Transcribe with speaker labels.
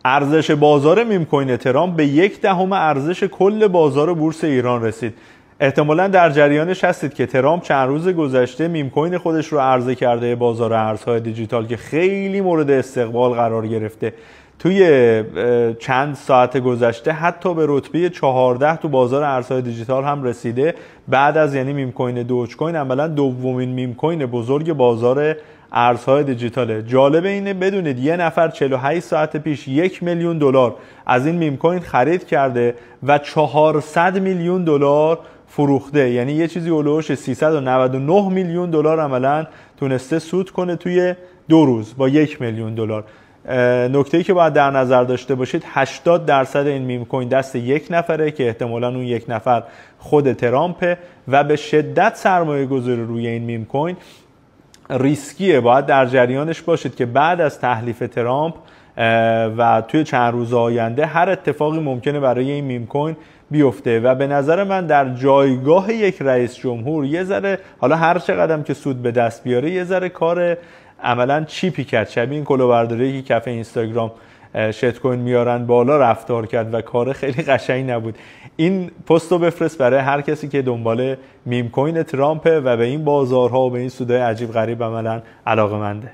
Speaker 1: ارزش بازار میم کوین ترامپ به 1/10 ارزش کل بازار بورس ایران رسید. احتمالاً در جریانش هستید که ترامپ چند روز گذشته میم کوین خودش رو عرضه کرده بازار ارزهای دیجیتال که خیلی مورد استقبال قرار گرفته. توی چند ساعت گذشته حتی به رتبه 14 تو بازار ارزهای دیجیتال هم رسیده. بعد از یعنی میم کوین دوج کوین عملاً دومین میم کوین بزرگ بازار ارزهای دیجیتاله. جالب اینه بدونید یه نفر 48 ساعت پیش 1 میلیون دلار از این میم کوین خرید کرده و 400 میلیون دلار فروخته. یعنی یه چیزی اولوش 399 میلیون دلار عملاً تونسته سود کنه توی 2 روز با 1 میلیون دلار. نکته‌ای که باید در نظر داشته باشید 80% این میم کوین دست یک نفره که احتمالاً اون یک نفر خود ترامپه و به شدت سرمایه گذاری روی این میم کوین ریسکیه. باید در جریانش باشید که بعد از تحلیف ترامپ و توی چند روز آینده هر اتفاقی ممکنه برای این میم کوین بیفته و به نظر من در جایگاه یک رئیس جمهور یه ذره، حالا هر چقدر که سود به دست بیاره، یه ذره کار عملا چیپی کرد، شبیه این کلاهبرداری که کف اینستاگرام شت کوین میارن بالا رفتار کرد و کار خیلی قشنگی نبود. این پستو بفرست برای هر کسی که دنبال میم کوین ترامپه و به این بازارها و به این سودای عجیب غریب عملا علاقه‌منده.